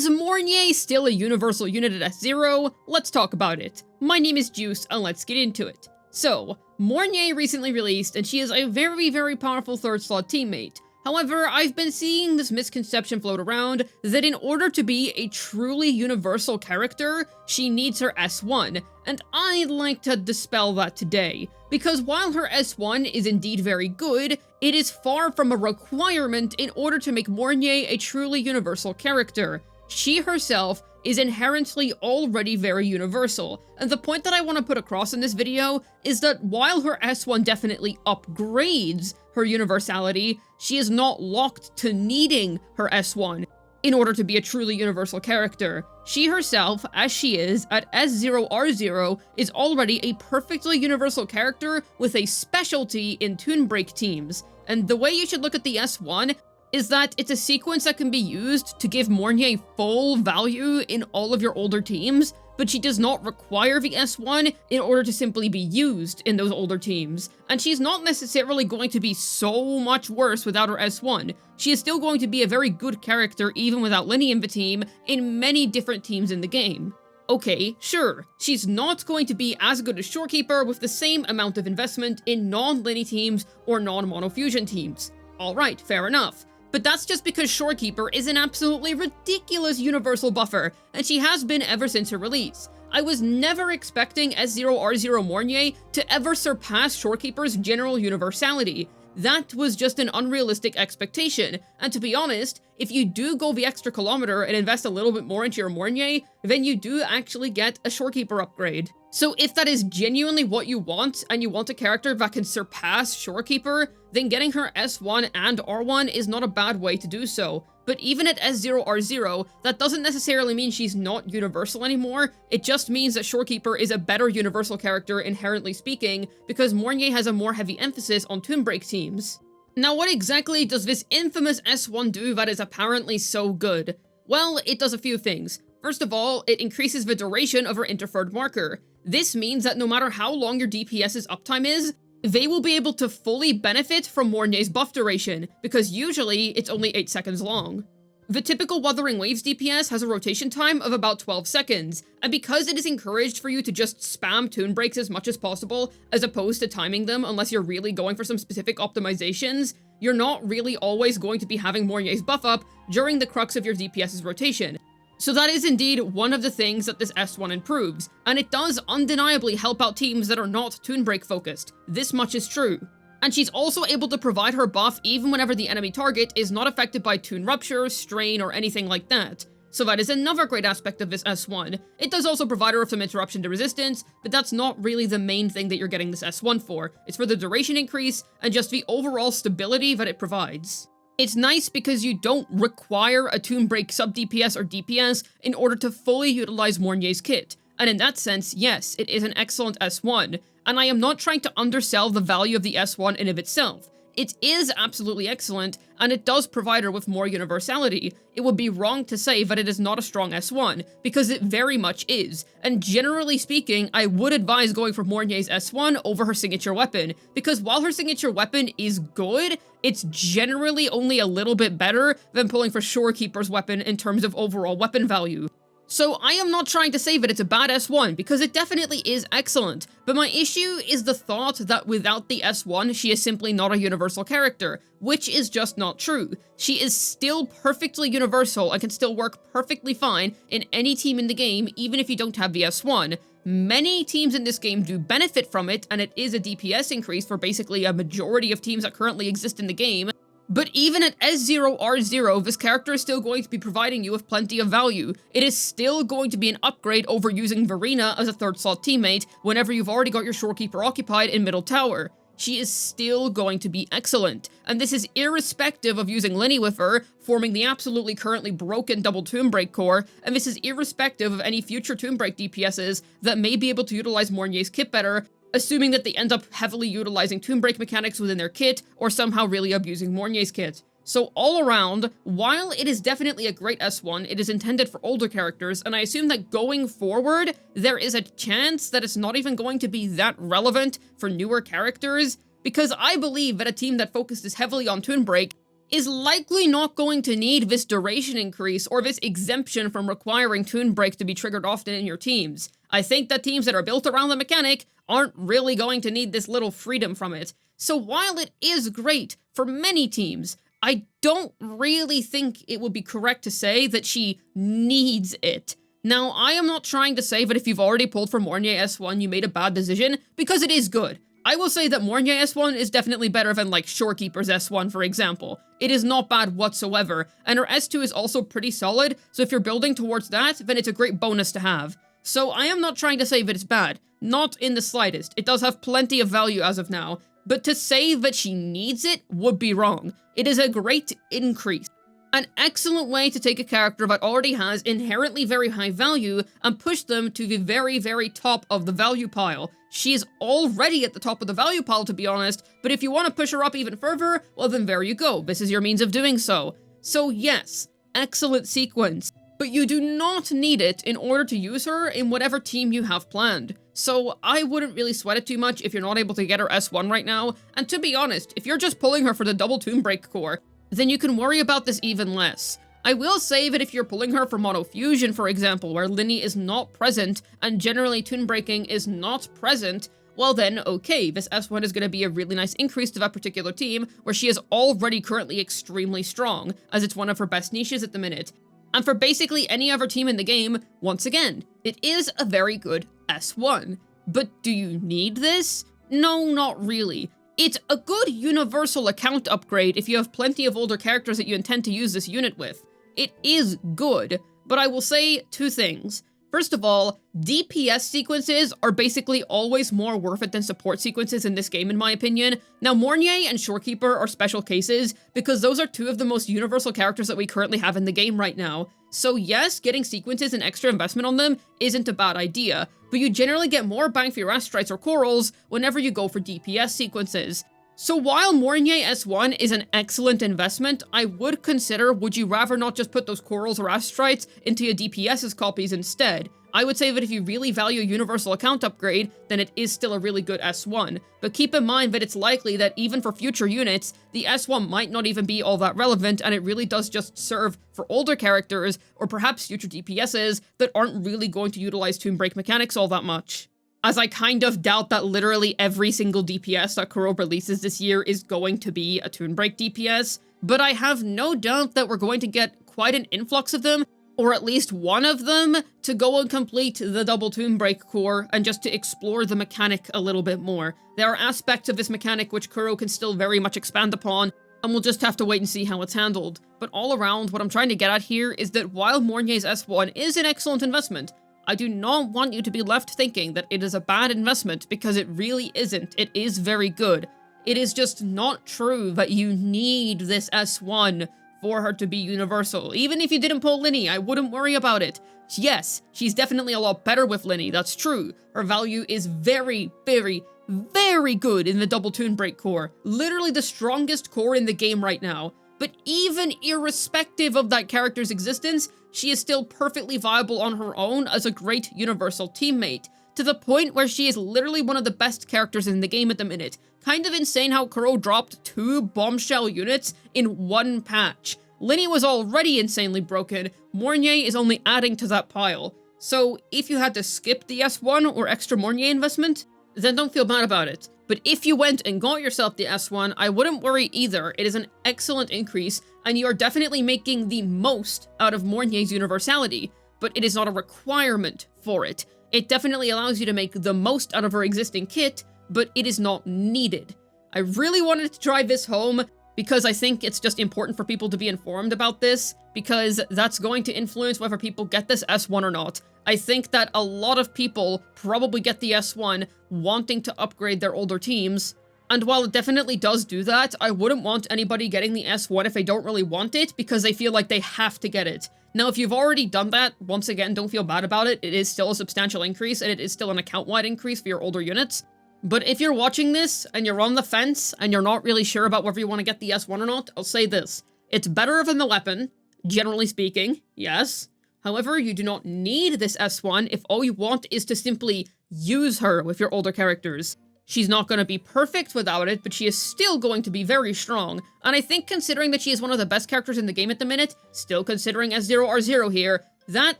Is Mornye still a universal unit at S0? Let's talk about it. My name is Juice, and let's get into it. So, Mornye recently released, and she is a very powerful third slot teammate. However, I've been seeing this misconception float around that in order to be a truly universal character, she needs her S1, and I'd like to dispel that today. Because while her S1 is indeed very good, it is far from a requirement in order to make Mornye a truly universal character. She herself is inherently already very universal, and the point that I want to put across in this video is that while her S1 definitely upgrades her universality, she is not locked to needing her S1 in order to be a truly universal character. She herself, as she is at S0R0, is already a perfectly universal character with a specialty in Toon Break teams, and the way you should look at the S1 is that it's a sequence that can be used to give Mornye full value in all of your older teams, but she does not require the S1 in order to simply be used in those older teams. And she's not necessarily going to be so much worse without her S1. She is still going to be a very good character even without Linny in the team in many different teams in the game. Okay, sure, she's not going to be as good as Shorekeeper with the same amount of investment in non-Linny teams or non-Monofusion teams. Alright, fair enough. But that's just because Shorekeeper is an absolutely ridiculous universal buffer, and she has been ever since her release. I was never expecting S0R0 Mornye to ever surpass Shorekeeper's general universality. That was just an unrealistic expectation, and to be honest, if you do go the extra kilometer and invest a little bit more into your Mornye, then you do actually get a Shorekeeper upgrade. So if that is genuinely what you want, and you want a character that can surpass Shorekeeper, then getting her S1 and R1 is not a bad way to do so. But even at S0R0, that doesn't necessarily mean she's not universal anymore, it just means that Shorekeeper is a better universal character inherently speaking, because Mornye has a more heavy emphasis on Toon Break teams. Now what exactly does this infamous S1 do that is apparently so good? Well, it does a few things. First of all, it increases the duration of her interfered marker. This means that no matter how long your DPS's uptime is, they will be able to fully benefit from Mornye's buff duration, because usually it's only 8 seconds long. The typical Wuthering Waves DPS has a rotation time of about 12 seconds, and because it is encouraged for you to just spam Toon Breaks as much as possible, as opposed to timing them unless you're really going for some specific optimizations, you're not really always going to be having Mornye's buff up during the crux of your DPS's rotation. So that is indeed one of the things that this S1 improves, and it does undeniably help out teams that are not Toon Break focused. This much is true. And she's also able to provide her buff even whenever the enemy target is not affected by Toon Rupture, Strain, or anything like that. So that is another great aspect of this S1. It does also provide her with some interruption to resistance, but that's not really the main thing that you're getting this S1 for. It's for the duration increase and just the overall stability that it provides. It's nice because you don't require a Toon Break sub-DPS or DPS in order to fully utilize Mornye's kit. And in that sense, yes, it is an excellent S1. And I am not trying to undersell the value of the S1 in of itself. It is absolutely excellent, and it does provide her with more universality. It would be wrong to say that it is not a strong S1, because it very much is. And generally speaking, I would advise going for Mornye's S1 over her signature weapon, because while her signature weapon is good, it's generally only a little bit better than pulling for Shorekeeper's weapon in terms of overall weapon value. So I am not trying to say that it's a bad S1, because it definitely is excellent, but my issue is the thought that without the S1, she is simply not a universal character, which is just not true. She is still perfectly universal and can still work perfectly fine in any team in the game, even if you don't have the S1. Many teams in this game do benefit from it, and it is a DPS increase for basically a majority of teams that currently exist in the game. But even at S0R0, this character is still going to be providing you with plenty of value. It is still going to be an upgrade over using Verena as a third slot teammate whenever you've already got your Shorekeeper occupied in middle tower. She is still going to be excellent, and this is irrespective of using Linny with her, forming the absolutely currently broken double Toon Break core, and this is irrespective of any future Toon Break DPSs that may be able to utilize Mornye's kit better, assuming that they end up heavily utilizing Toon Break mechanics within their kit, or somehow really abusing Mornye's kit. So all around, while it is definitely a great S1, it is intended for older characters, and I assume that going forward, there is a chance that it's not even going to be that relevant for newer characters, because I believe that a team that focuses heavily on Toon Break is likely not going to need this duration increase or this exemption from requiring Toon Break to be triggered often in your teams. I think that teams that are built around the mechanic aren't really going to need this little freedom from it. So while it is great for many teams, I don't really think it would be correct to say that she needs it. Now, I am not trying to say that if you've already pulled for Mornye S1, you made a bad decision, because it is good. I will say that Mornye S1 is definitely better than, like, Shorekeeper's S1, for example. It is not bad whatsoever, and her S2 is also pretty solid, so if you're building towards that, then it's a great bonus to have. So I am not trying to say that it's bad. Not in the slightest. It does have plenty of value as of now, but to say that she needs it would be wrong. It is a great increase. An excellent way to take a character that already has inherently very high value and push them to the very, very top of the value pile. She is already at the top of the value pile, to be honest, but if you want to push her up even further, well then there you go. This is your means of doing so. So yes, excellent sequence. But you do not need it in order to use her in whatever team you have planned. So I wouldn't really sweat it too much if you're not able to get her S1 right now, and to be honest, if you're just pulling her for the double Toon Break core, then you can worry about this even less. I will say that if you're pulling her for Mono Fusion, for example, where Linny is not present, and generally Toon Breaking is not present, well then, okay, this S1 is going to be a really nice increase to that particular team, where she is already currently extremely strong, as it's one of her best niches at the minute. And for basically any other team in the game, once again, it is a very good S1. But do you need this? No, not really. It's a good universal account upgrade if you have plenty of older characters that you intend to use this unit with. It is good, but I will say two things. First of all, DPS sequences are basically always more worth it than support sequences in this game, in my opinion. Now, Mornye and Shorekeeper are special cases, because those are two of the most universal characters that we currently have in the game right now. So yes, getting sequences and extra investment on them isn't a bad idea, but you generally get more bang for your astrites or corals whenever you go for DPS sequences. So while Mornye S1 is an excellent investment, I would consider, would you rather not just put those corals or astrites into your DPS's copies instead? I would say that if you really value a universal account upgrade, then it is still a really good S1. But keep in mind that it's likely that even for future units, the S1 might not even be all that relevant, and it really does just serve for older characters, or perhaps future DPSs that aren't really going to utilize Toon Break mechanics all that much. As I kind of doubt that literally every single DPS that Kuro releases this year is going to be a Toon Break DPS, but I have no doubt that we're going to get quite an influx of them, or at least one of them, to go and complete the double Toon Break core and just to explore the mechanic a little bit more. There are aspects of this mechanic which Kuro can still very much expand upon, and we'll just have to wait and see how it's handled. But all around, what I'm trying to get at here is that while Mornye's S1 is an excellent investment, I do not want you to be left thinking that it is a bad investment, because it really isn't. It is very good. It is just not true that you need this S1 for her to be universal. Even if you didn't pull Linny, I wouldn't worry about it. Yes, she's definitely a lot better with Linny, that's true. Her value is very, very, very good in the double Toon Break core. Literally the strongest core in the game right now. But even irrespective of that character's existence, she is still perfectly viable on her own as a great universal teammate, to the point where she is literally one of the best characters in the game at the minute. Kind of insane how Kuro dropped 2 bombshell units in one patch. Linny was already insanely broken, Mornye is only adding to that pile. So if you had to skip the S1 or extra Mornye investment, then don't feel bad about it. But if you went and got yourself the S1, I wouldn't worry either. It is an excellent increase, and you are definitely making the most out of Mornye's universality, but it is not a requirement for it. It definitely allows you to make the most out of her existing kit, but it is not needed. I really wanted to drive this home because I think it's just important for people to be informed about this, because that's going to influence whether people get this S1 or not. I think that a lot of people probably get the S1 wanting to upgrade their older teams, and while it definitely does do that, I wouldn't want anybody getting the S1 if they don't really want it, because they feel like they have to get it. Now, if you've already done that, once again, don't feel bad about it. It is still a substantial increase, and it is still an account-wide increase for your older units. But if you're watching this, and you're on the fence, and you're not really sure about whether you want to get the S1 or not, I'll say this. It's better than the weapon, generally speaking, yes. However, you do not need this S1 if all you want is to simply use her with your older characters. She's not going to be perfect without it, but she is still going to be very strong. And I think considering that she is one of the best characters in the game at the minute, still considering S0R0 here, that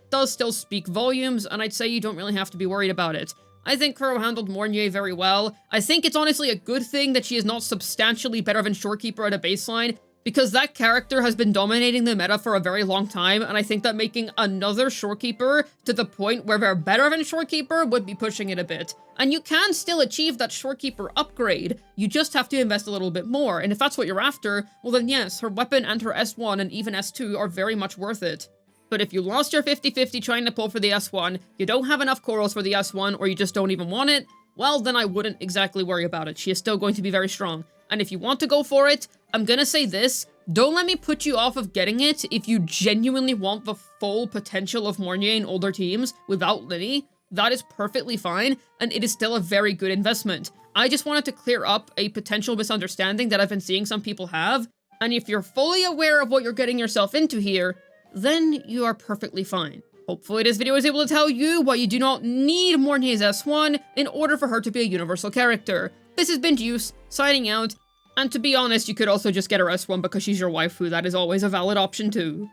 does still speak volumes, and I'd say you don't really have to be worried about it. I think Kuro handled Mornye very well. I think it's honestly a good thing that she is not substantially better than Shorekeeper at a baseline, because that character has been dominating the meta for a very long time, and I think that making another Shorekeeper to the point where they're better than Shorekeeper would be pushing it a bit. And you can still achieve that Shorekeeper upgrade, you just have to invest a little bit more, and if that's what you're after, well then yes, her weapon and her S1 and even S2 are very much worth it. But if you lost your 50-50 trying to pull for the S1, you don't have enough corals for the S1, or you just don't even want it, well then I wouldn't exactly worry about it. She is still going to be very strong. And if you want to go for it, I'm gonna say this, don't let me put you off of getting it if you genuinely want the full potential of Mornye in older teams without Linny. That is perfectly fine, and it is still a very good investment. I just wanted to clear up a potential misunderstanding that I've been seeing some people have, and if you're fully aware of what you're getting yourself into here, then you are perfectly fine. Hopefully this video is able to tell you why you do not need Mornye's S1 in order for her to be a universal character. This has been Juice, signing out, and to be honest, you could also just get her S1 because she's your waifu. That is always a valid option too.